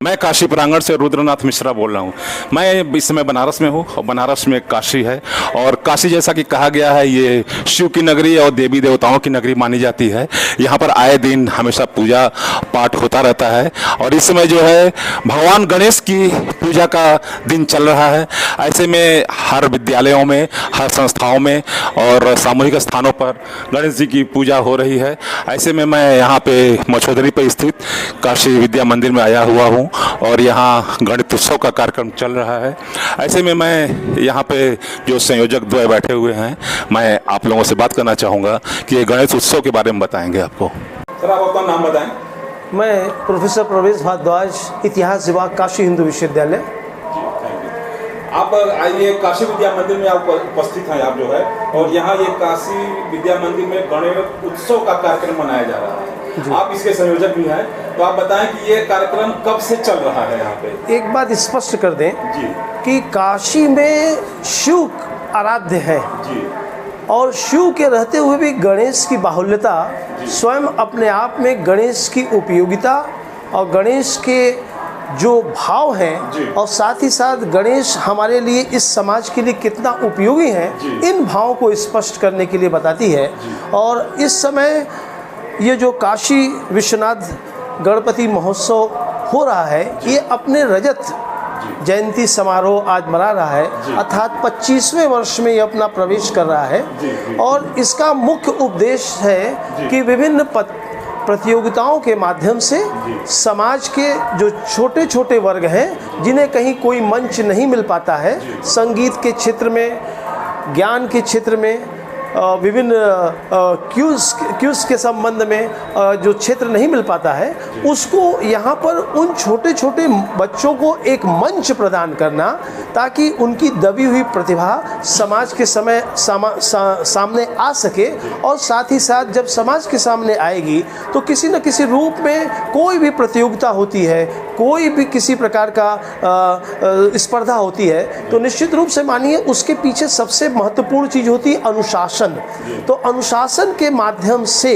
मैं काशी प्रांगण से रुद्रनाथ मिश्रा बोल रहा हूँ। मैं इस समय बनारस में हूँ और बनारस में काशी है और काशी जैसा कि कहा गया है ये शिव की नगरी और देवी देवताओं की नगरी मानी जाती है। यहाँ पर आए दिन हमेशा पूजा पाठ होता रहता है और इस समय जो है भगवान गणेश की पूजा का दिन चल रहा है। ऐसे में हर विद्यालयों में, हर संस्थाओं में और सामूहिक स्थानों पर गणेश जी की पूजा हो रही है। ऐसे में मैं यहाँ पे मछोदरी पर स्थित काशी विद्या मंदिर में आया हुआ हूँ और यहाँ गणेश उत्सव का कार्यक्रम चल रहा है। ऐसे में मैं यहाँ पे जो संयोजक द्वय बैठे हुए हैं, मैं आप लोगों से बात करना चाहूँगा कि ये गणेश उत्सव के बारे में बताएंगे आपको। सर, आप अपना नाम बताएं। मैं प्रोफेसर प्रवेश भारद्वाज, इतिहास विभाग, काशी हिंदू विश्वविद्यालय। आप आइए, काशी विद्या मंदिर में आप उपस्थित हैं आप जो है, और यहाँ ये काशी विद्या मंदिर में गणेश उत्सव का कार्यक्रम मनाया जा रहा है। आप इसके संयोजक भी हैं, तो आप बताएं कि ये कार्यक्रम कब से चल रहा है यहाँ पे। एक बात स्पष्ट कर दें जी कि काशी में शिव आराध्य है जी, और शिव के रहते हुए भी गणेश की बाहुल्यता स्वयं अपने आप में गणेश की उपयोगिता और गणेश के जो भाव हैं और साथ ही साथ गणेश हमारे लिए, इस समाज के लिए कितना उपयोगी हैं, इन भावों को स्पष्ट करने के लिए बताती है। और इस समय ये जो काशी विश्वनाथ गणपति महोत्सव हो रहा है, ये अपने रजत जयंती समारोह आज मना रहा है, अर्थात 25वें वर्ष में ये अपना प्रवेश कर रहा है। और इसका मुख्य उद्देश्य है कि विभिन्न प्रतियोगिताओं के माध्यम से समाज के जो छोटे छोटे वर्ग हैं, जिन्हें कहीं कोई मंच नहीं मिल पाता है, संगीत के क्षेत्र में, ज्ञान के क्षेत्र में, विभिन्न क्यूज के संबंध में जो क्षेत्र नहीं मिल पाता है, उसको यहाँ पर उन छोटे छोटे बच्चों को एक मंच प्रदान करना, ताकि उनकी दबी हुई प्रतिभा समाज के सामने आ सके। और साथ ही साथ जब समाज के सामने आएगी तो किसी न किसी रूप में कोई भी प्रतियोगिता होती है, कोई भी किसी प्रकार का स्पर्धा होती है, तो निश्चित रूप से मानिए उसके पीछे सबसे महत्वपूर्ण चीज़ होती है अनुशासन। तो अनुशासन के माध्यम से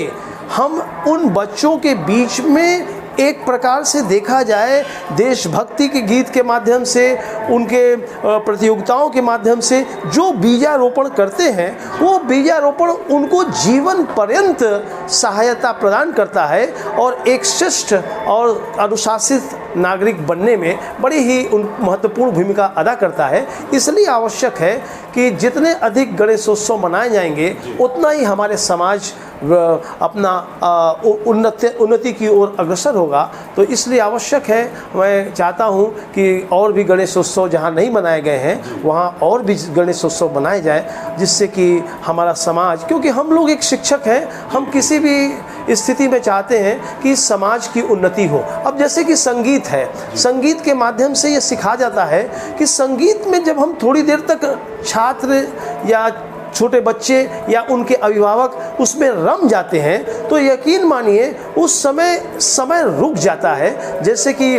हम उन बच्चों के बीच में एक प्रकार से देखा जाए, देशभक्ति के गीत के माध्यम से, उनके प्रतियोगिताओं के माध्यम से जो बीजारोपण करते हैं, वो बीजारोपण उनको जीवन पर्यंत सहायता प्रदान करता है और एक शिष्ट और अनुशासित नागरिक बनने में बड़ी ही महत्वपूर्ण भूमिका अदा करता है। इसलिए आवश्यक है कि जितने अधिक गणेशोत्सव मनाए जाएंगे, उतना ही हमारे समाज अपना उन्नति की ओर अग्रसर होगा। तो इसलिए आवश्यक है, मैं चाहता हूं कि और भी गणेशोत्सव जहां नहीं मनाए गए हैं, वहां और भी गणेशोत्सव मनाए जाए, जिससे कि हमारा समाज, क्योंकि हम लोग एक शिक्षक हैं, हम किसी भी स्थिति में चाहते हैं कि समाज की उन्नति हो। अब जैसे कि संगीत है, संगीत के माध्यम से ये सिखाया जाता है कि संगीत में जब हम थोड़ी देर तक छात्र या छोटे बच्चे या उनके अभिभावक उसमें रम जाते हैं, तो यकीन मानिए उस समय रुक जाता है। जैसे कि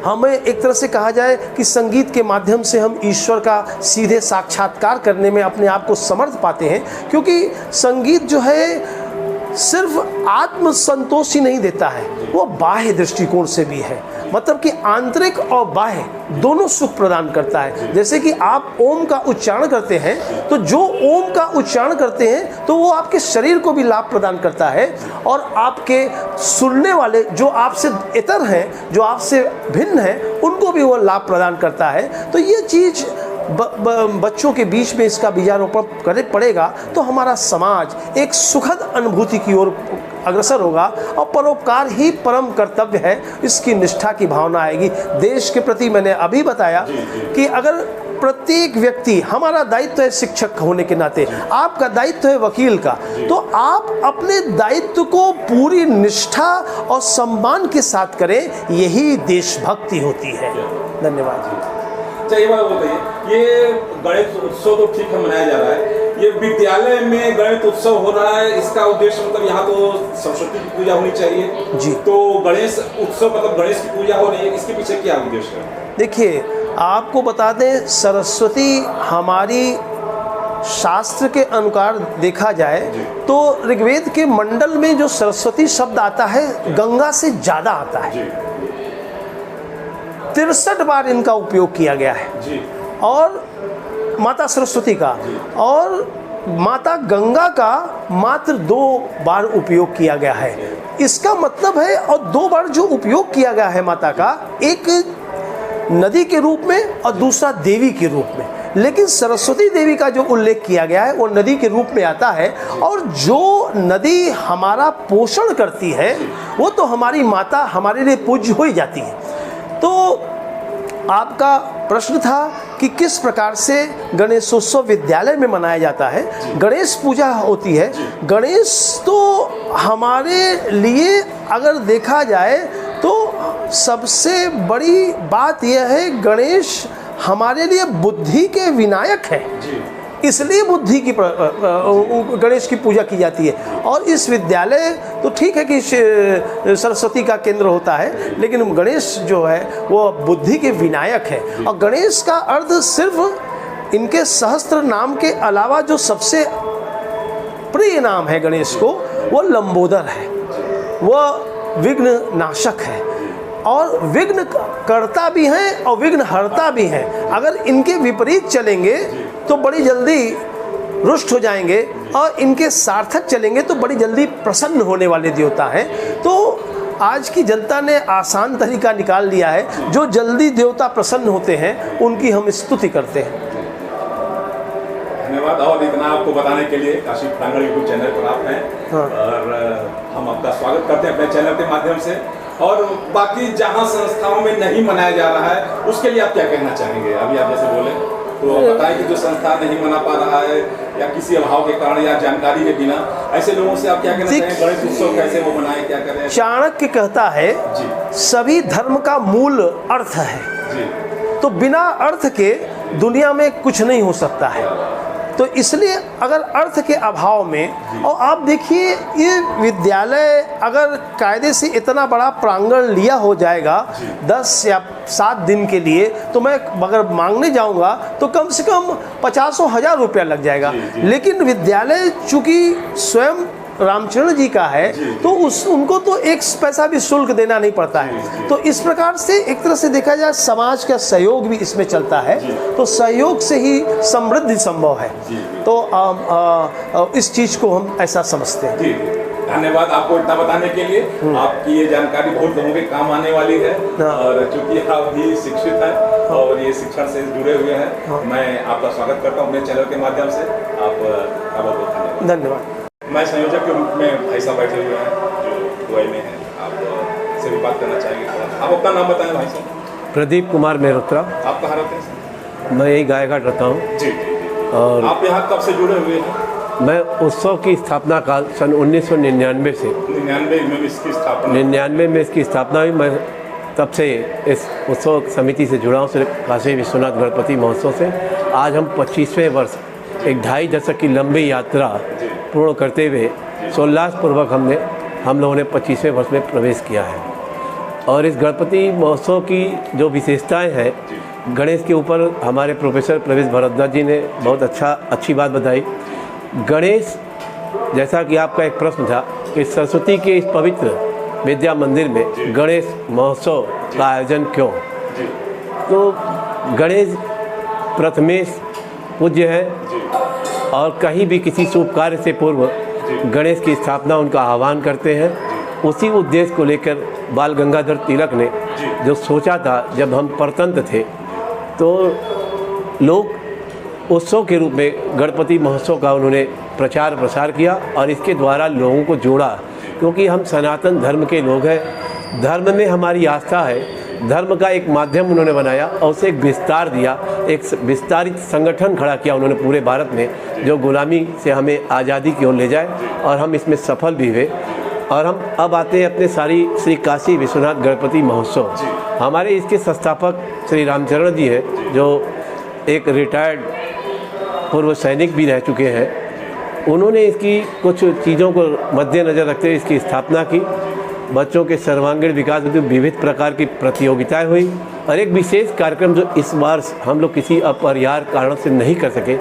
हमें एक तरह से कहा जाए कि संगीत के माध्यम से हम ईश्वर का सीधे साक्षात्कार करने में अपने आप को समर्थ पाते हैं, क्योंकि संगीत जो है सिर्फ आत्म संतोष ही नहीं देता है, वो बाह्य दृष्टिकोण से भी है, मतलब कि आंतरिक और बाह्य दोनों सुख प्रदान करता है। जैसे कि आप ओम का उच्चारण करते हैं, तो जो ओम का उच्चारण करते हैं तो वो आपके शरीर को भी लाभ प्रदान करता है, और आपके सुनने वाले जो आपसे इतर हैं, जो आपसे भिन्न हैं, उनको भी वो लाभ प्रदान करता है। तो ये चीज़ बच्चों के बीच में इसका बीजारोपण करने पड़ेगा, तो हमारा समाज एक सुखद अनुभूति की ओर अग्रसर होगा और परोपकार ही परम कर्तव्य है, इसकी निष्ठा की भावना आएगी। देश के प्रति मैंने अभी बताया कि अगर प्रत्येक व्यक्ति, हमारा दायित्व है शिक्षक होने के नाते, आपका दायित्व है वकील का, तो आप अपने दायित्व को पूरी निष्ठा और सम्मान के साथ करें, यही देशभक्ति होती है। धन्यवाद जी। अच्छा, ये बात बताइए, ये गणेश उत्सव तो ठीक है मनाया जा रहा है, ये विद्यालय में गणेश उत्सव हो रहा है, इसका उद्देश्य मतलब यहाँ तो सरस्वती की पूजा होनी चाहिए जी, तो गणेश उत्सव मतलब गणेश की पूजा हो रही है, इसके पीछे क्या उद्देश्य है? देखिए, आपको बता दें, सरस्वती हमारी शास्त्र के अनुसार देखा जाए तो ऋग्वेद के मंडल में जो सरस्वती शब्द आता है, गंगा से ज़्यादा आता है। 63 बार इनका उपयोग किया गया है जी। और माता सरस्वती का, और माता गंगा का मात्र 2 बार उपयोग किया गया है। इसका मतलब है, और 2 बार जो उपयोग किया गया है माता का, एक नदी के रूप में और दूसरा देवी के रूप में, लेकिन सरस्वती देवी का जो उल्लेख किया गया है वो नदी के रूप में आता है। और जो नदी हमारा पोषण करती है वो तो हमारी माता हमारे लिए पूज्य हो ही जाती है। तो आपका प्रश्न था कि किस प्रकार से गणेशोत्सव विद्यालय में मनाया जाता है। गणेश पूजा होती है। गणेश तो हमारे लिए अगर देखा जाए तो सबसे बड़ी बात यह है, गणेश हमारे लिए बुद्धि के विनायक है, इसलिए बुद्धि की गणेश की पूजा की जाती है। और इस विद्यालय तो ठीक है कि सरस्वती का केंद्र होता है, लेकिन गणेश जो है वो बुद्धि के विनायक है। और गणेश का अर्थ सिर्फ इनके सहस्त्र नाम के अलावा जो सबसे प्रिय नाम है गणेश को, वो लंबोदर है, वह विघ्न नाशक है, और विघ्न करता भी हैं और विघ्न हरता भी हैं। अगर इनके विपरीत चलेंगे तो बड़ी जल्दी रुष्ट हो जाएंगे, और इनके सार्थक चलेंगे तो बड़ी जल्दी प्रसन्न होने वाले देवता हैं। तो आज की जनता ने आसान तरीका निकाल लिया है, जो जल्दी देवता प्रसन्न होते हैं उनकी हम स्तुति करते हैं। धन्यवाद। और इतना आपको बताने के लिए काशी प्रांगण यूट्यूब चैनल पर आप हैं, हाँ। और हम आपका स्वागत करते हैं अपने चैनल के माध्यम से। और बाकी जहां संस्थाओं में नहीं मनाया जा रहा है उसके लिए आप क्या कहना चाहेंगे? अभी आप जैसे बोले तो बताइए कि जो संस्था नहीं मना पा रहा है या किसी अभाव के कारण या जानकारी के बिना, ऐसे लोगों से आप क्या कहना चाहेंगे? गणेश उत्सव कैसे वो मनाएं, क्या करें? चाणक्य कहता है जी, सभी धर्म का मूल अर्थ है जी, तो बिना अर्थ के दुनिया में कुछ नहीं हो सकता है। तो इसलिए अगर अर्थ के अभाव में, और आप देखिए ये विद्यालय अगर कायदे से इतना बड़ा प्रांगण लिया हो जाएगा 10 या 7 दिन के लिए, तो मैं अगर मांगने जाऊंगा तो कम से कम 50,000 रुपया लग जाएगा। लेकिन विद्यालय चूँकि स्वयं रामचरण जी का है तो उनको तो 1 पैसा भी शुल्क देना नहीं पड़ता है। तो इस प्रकार से एक तरह से देखा जाए समाज का सहयोग भी इसमें चलता है, तो सहयोग से ही समृद्धि संभव है। तो इस चीज़ को हम ऐसा समझते हैं। धन्यवाद आपको इतना बताने के लिए। आपकी ये जानकारी बहुत लोगों के काम आने वाली है, और चूंकि आप भी शिक्षित हैं और ये शिक्षण से जुड़े हुए हैं, मैं आपका स्वागत करता हूँ अपने चैनल के माध्यम से। आपका बहुत बहुत धन्यवाद। मैं संयोजक के रूप में भाई साहब बैठे हुए हैं जो दुबई में हैं, आप से भी बात करना चाहेंगे? आप अपना नाम बताएं भाई साहब। प्रदीप कुमार मेहरोत्रा। आप कहाँ रहते हैं? मैं यही गायघाट रहता हूँ। जी। और आप यहाँ कब से जुड़े हुए हैं? मैं उत्सव की स्थापना काल सन 1999 से 99 में इसकी स्थापना 99 में इसकी स्थापना हुई। मैं तब से इस उत्सव समिति से जुड़ा हूँ, सिर्फ काशी विश्वनाथ गणपति महोत्सव से। आज हम 25वें वर्ष, एक 2.5 दशक की लंबी यात्रा पूर्ण करते हुए सोल्लासपूर्वक हम लोगों ने 25वें वर्ष में प्रवेश किया है। और इस गणपति महोत्सव की जो विशेषताएं हैं, गणेश के ऊपर हमारे प्रोफेसर प्रवेश भारद्वाज जी ने बहुत अच्छी बात बताई। गणेश, जैसा कि आपका एक प्रश्न था कि सरस्वती के इस पवित्र विद्या मंदिर में गणेश महोत्सव का आयोजन क्यों? तो गणेश प्रथमेश पूज्य है, और कहीं भी किसी शुभ कार्य से पूर्व गणेश की स्थापना उनका आह्वान करते हैं। उसी उद्देश्य को लेकर बाल गंगाधर तिलक ने जो सोचा था, जब हम परतंत्र थे तो लोक उत्सव के रूप में गणपति महोत्सव का उन्होंने प्रचार प्रसार किया और इसके द्वारा लोगों को जोड़ा। क्योंकि हम सनातन धर्म के लोग हैं, धर्म में हमारी आस्था है, धर्म का एक माध्यम उन्होंने बनाया और उसे एक विस्तार दिया, एक विस्तारित संगठन खड़ा किया उन्होंने पूरे भारत में, जो गुलामी से हमें आज़ादी की ओर ले जाए, और हम इसमें सफल भी हुए। और हम अब आते हैं अपने श्री काशी विश्वनाथ गणपति महोत्सव। हमारे इसके संस्थापक श्री रामचरण जी हैं, जो एक रिटायर्ड पूर्व सैनिक भी रह चुके हैं। उन्होंने इसकी कुछ चीज़ों को मद्देनज़र रखते हुए इसकी स्थापना की। बच्चों के सर्वांगीण विकास के विविध प्रकार की प्रतियोगिताएं हुई, और एक विशेष कार्यक्रम जो इस बार हम लोग किसी अपरिहार्य कारण से नहीं कर सके,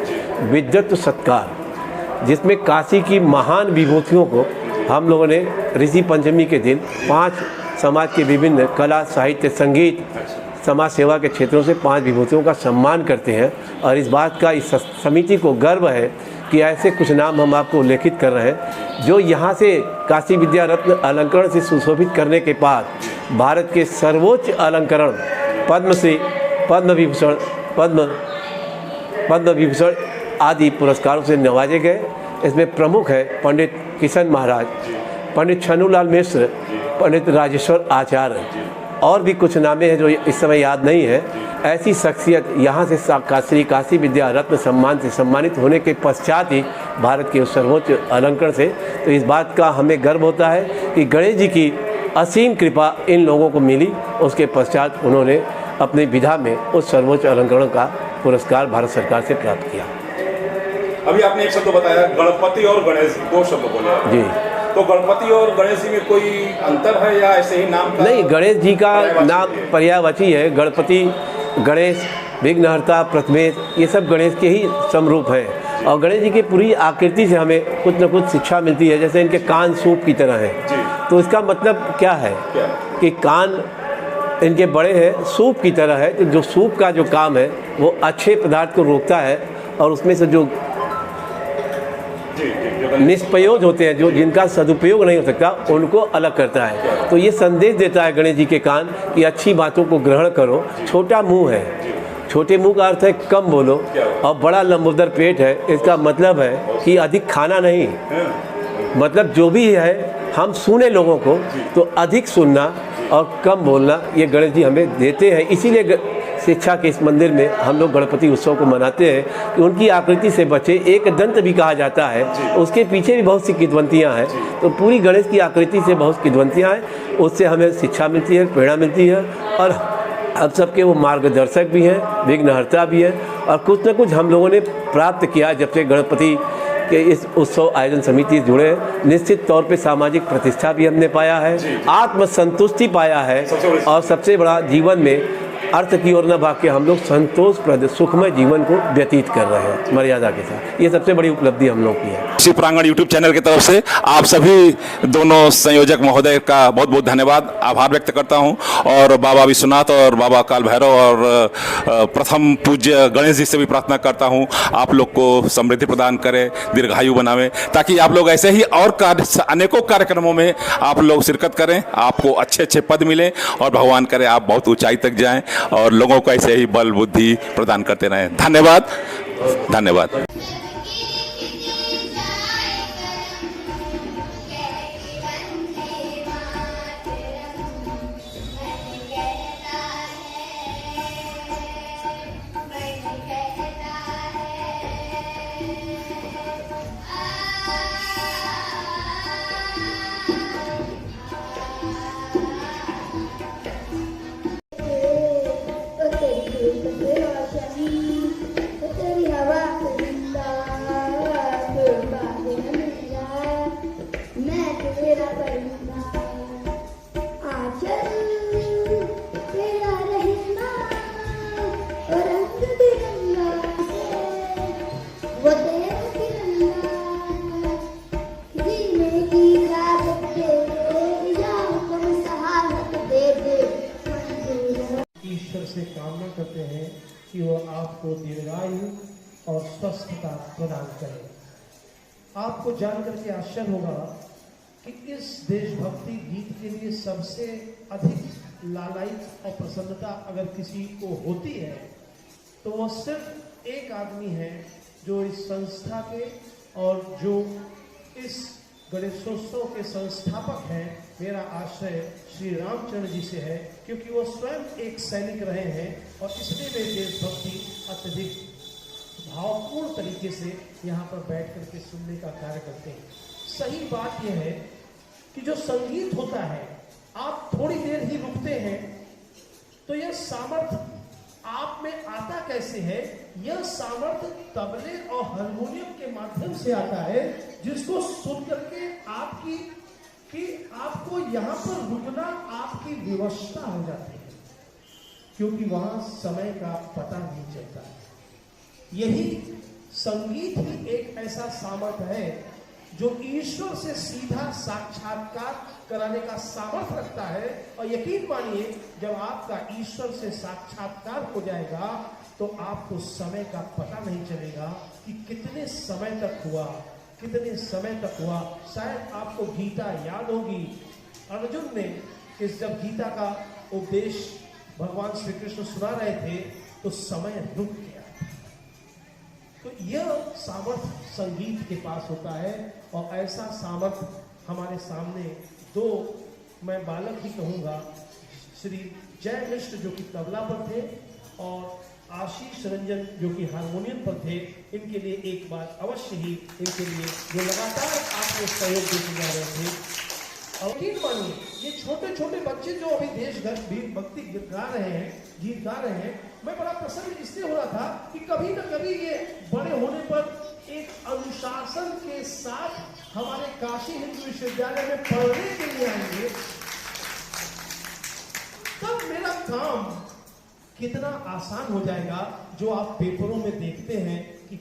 विद्वत्व सत्कार, जिसमें काशी की महान विभूतियों को हम लोगों ने ऋषि पंचमी के दिन 5 समाज के विभिन्न कला, साहित्य, संगीत समाज सेवा के क्षेत्रों से 5 विभूतियों का सम्मान करते हैं। और इस बात का इस समिति को गर्व है कि ऐसे कुछ नाम हम आपको उल्लेखित कर रहे हैं जो यहाँ से काशी विद्या रत्न अलंकरण से सुशोभित करने के बाद भारत के सर्वोच्च अलंकरण पद्मश्री, पद्म विभूषण आदि पुरस्कारों से नवाजे गए। इसमें प्रमुख है पंडित किशन महाराज, पंडित छन्नूलाल मिश्र, पंडित राजेश्वर आचार्य, और भी कुछ नामे हैं जो इस समय याद नहीं है। ऐसी शख्सियत यहाँ से श्री काशी विद्या रत्न सम्मान से सम्मानित होने के पश्चात ही भारत के उस सर्वोच्च अलंकरण से, तो इस बात का हमें गर्व होता है कि गणेश जी की असीम कृपा इन लोगों को मिली। उसके पश्चात उन्होंने अपनी विधा में उस सर्वोच्च अलंकरण का पुरस्कार भारत सरकार से प्राप्त किया। अभी आपने एक शब्द बताया गणपति और गणेश, 2 शब्द बोले जी। तो गणपति और गणेश जी में कोई अंतर है या ऐसे ही नाम का? नहीं, गणेश जी का नाम पर्यायवाची है। गणपति, गणेश, विघ्नहर्ता, प्रथमेश, ये सब गणेश के ही समरूप हैं। और गणेश जी की पूरी आकृति से हमें कुछ न कुछ शिक्षा मिलती है। जैसे इनके कान सूप की तरह हैं, तो इसका मतलब क्या है कि कान इनके बड़े हैं, सूप की तरह है। तो जो सूप का जो काम है वो अच्छे पदार्थ को रोकता है और उसमें से जो निष्प्रयोज होते हैं, जो जिनका सदुपयोग नहीं हो सकता, उनको अलग करता है। तो ये संदेश देता है गणेश जी के कान कि अच्छी बातों को ग्रहण करो। छोटा मुंह है, छोटे मुंह का अर्थ है कम बोलो, और बड़ा लंबोदर पेट है, इसका मतलब है कि अधिक खाना नहीं। मतलब जो भी है, हम सुने लोगों को, तो अधिक सुनना और कम बोलना, ये गणेश जी हमें देते हैं। इसीलिए शिक्षा के इस मंदिर में हम लोग गणपति उत्सव को मनाते हैं कि उनकी आकृति से बचे। एक दंत भी कहा जाता है, उसके पीछे भी बहुत सी किद्वंतियाँ हैं। तो पूरी गणेश की आकृति से बहुत किद्वंतियाँ हैं, उससे हमें शिक्षा मिलती है, प्रेरणा मिलती है। और अब सबके वो मार्गदर्शक भी हैं, विघ्नहर्ता भी हैं। और कुछ न कुछ हम लोगों ने प्राप्त किया जब से गणपति के इस उत्सव आयोजन समिति से जुड़े हैं। निश्चित तौर पे सामाजिक प्रतिष्ठा भी हमने पाया है, आत्मसंतुष्टि पाया है, और सबसे बड़ा जीवन में अर्थ की ओर न भाग के हम लोग संतोषप्रद सुखमय जीवन को व्यतीत कर रहे हैं मर्यादा के साथ। ये सबसे बड़ी उपलब्धि हम लोग की है। शिव प्रांगण यूट्यूब चैनल की तरफ से आप सभी दोनों संयोजक महोदय का बहुत बहुत धन्यवाद, आभार व्यक्त करता हूं। और बाबा विश्वनाथ और बाबा काल भैरव और प्रथम पूज्य गणेश जी से भी प्रार्थना करता हूं आप लोग को समृद्धि प्रदान करें, दीर्घायु बनावें, ताकि आप लोग ऐसे ही और अनेकों कार्यक्रमों में आप लोग शिरकत करें, आपको अच्छे अच्छे पद मिलें, और भगवान करे आप बहुत ऊंचाई तक जाएं और लोगों को ऐसे ही बल बुद्धि प्रदान करते रहें। धन्यवाद, धन्यवाद। से कामना करते हैं कि वो आपको दीर्घायु और स्वस्थता प्रदान करें। आपको जानकर के आश्चर्य होगा कि इस देशभक्ति गीत के लिए सबसे अधिक लालायित और प्रसन्नता अगर किसी को होती है तो वह सिर्फ एक आदमी है जो इस संस्था के और जो इस गणेशोत्सव के संस्थापक हैं। मेरा आश्रय श्री रामचंद्र जी से है, क्योंकि वो स्वयं एक सैनिक रहे हैं और इसलिए वे देशभक्ति अत्यधिक भावपूर्ण तरीके से यहाँ पर बैठ करके सुनने का कार्य करते हैं। सही बात यह है कि जो संगीत होता है, आप थोड़ी देर ही रुकते हैं तो यह सामर्थ्य आप में आता कैसे है? यह सामर्थ्य तबले और हारमोनियम के माध्यम से आता है, जिसको सुन करके आपको यहाँ पर रुकना आपकी विवशता हो जाती है, क्योंकि वहां समय का पता नहीं चलता। यही संगीत ही एक ऐसा सामर्थ्य है जो ईश्वर से सीधा साक्षात्कार कराने का सामर्थ्य रखता है। और यकीन मानिए, जब आपका ईश्वर से साक्षात्कार हो जाएगा तो आपको समय का पता नहीं चलेगा कि कितने समय तक हुआ, कितने समय तक हुआ। शायद आपको गीता याद होगी, अर्जुन ने कि जब गीता का उपदेश भगवान श्री कृष्ण सुना रहे थे तो समय रुक गया। तो यह सामर्थ्य संगीत के पास होता है, और ऐसा सामर्थ्य हमारे सामने दो, मैं बालक ही कहूँगा, श्री जय मिश्र जो कि तबला पर थे और आशीष रंजन जो कि हारमोनियम पर थे। इनके लिए एक बार अवश्य ही इनके लिए जो लगातार आपको सहयोग देते जा रहे थे। और यकीन मानिए, ये छोटे छोटे बच्चे जो अभी भक्ति गा रहे हैं, गीत गा रहे हैं, मैं बड़ा प्रसन्न इसलिए हो रहा था कि कभी न कभी ये बड़े होने पर एक अनुशासन के साथ हमारे काशी हिंदू विश्वविद्यालय में पढ़ने के लिए आएंगे। तब मेरा काम कितना आसान हो जाएगा। जो आप पेपरों में देखते हैं कि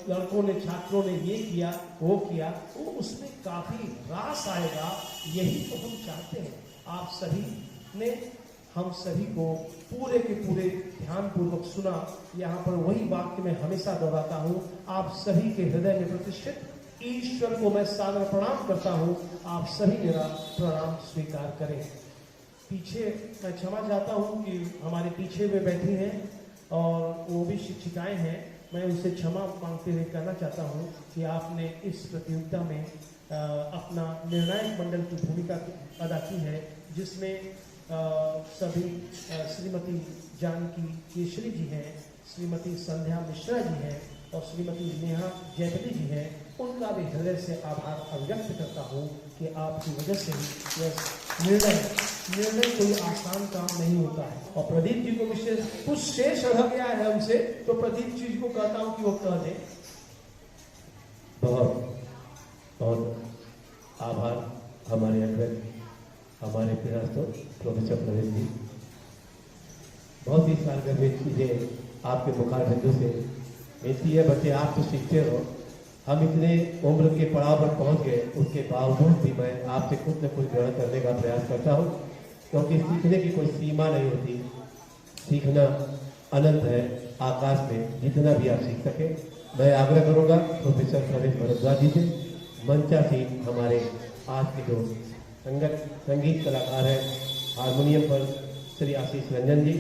लड़कों ने, छात्रों ने ये किया, वो किया, वो उसमें काफी रास आएगा। यही तो हम चाहते हैं। आप सभी ने हम सभी को पूरे के पूरे ध्यानपूर्वक सुना। यहाँ पर वही वाक्य मैं हमेशा दोहराता हूँ, आप सभी के हृदय में प्रतिष्ठित ईश्वर को मैं सादर प्रणाम करता हूँ। आप सभी मेरा प्रणाम स्वीकार करें। पीछे मैं क्षमा चाहता हूँ कि हमारे पीछे में बैठी हैं और वो भी शिक्षिकाएं हैं। मैं उनसे क्षमा मांगते हुए कहना चाहता हूँ कि आपने इस प्रतियोगिता में अपना निर्णायक मंडल की भूमिका अदा की है, जिसमें सभी श्रीमती जानकी केशरी जी हैं, श्रीमती संध्या मिश्रा जी हैं और श्रीमती नेहा जैतली जी हैं। उनका भी हृदय से आभार अभिव्यक्त करता हूँ कि आपकी वजह से ही यह निर्णय कोई आसान काम नहीं होता है। और प्रदीप जी को विशेष कुछ शेष रह गया है हमसे, तो प्रदीप जी को कहता हूँ कि वो कह दें। बहुत बहुत आभार हमारे अग्रज, हमारे पिता प्रोफेसर प्रवीण जी। बहुत ही सारगर चीज़ें आपके मुखार बिंदु से मिलती है। बच्चे आप तो सीखते हो, हम इतने उम्र के पड़ाव पर पहुंच गए, उसके बावजूद भी मैं आपसे कुछ न कुछ ग्रहण करने का प्रयास करता हूं, क्योंकि सीखने की कोई सीमा नहीं होती। सीखना अनंत है, आकाश में जितना भी आप सीख सके। मैं आग्रह करूंगा प्रोफेसर प्रवीण भरद्वाज जी से, मंचासीन हमारे आज के जो संगीत कलाकार हैं, हारमोनियम पर श्री आशीष रंजन जी,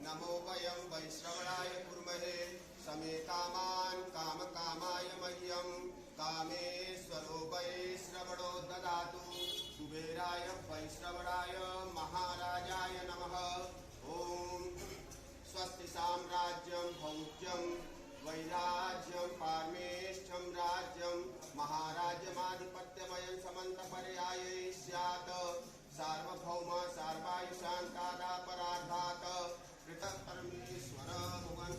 नमो वयं वैश्रवणाय कुर्महे समे कामान् कामकामाय मह्यं कामेश्वरो वैश्रवणो ददातु कुबेराय वैश्रवणाय महाराजाय नमः। ओम स्वस्ति साम्राज्यं भौज्यं वैराज्यं पारमेष्ठ्यं राज्यं महाराज्यमाधिपत्यमयं समन्तपर्याये स्यात् सार्वभौम सार्वायुषान्तादापराधात् पृथक् परमेश्वर भगवन्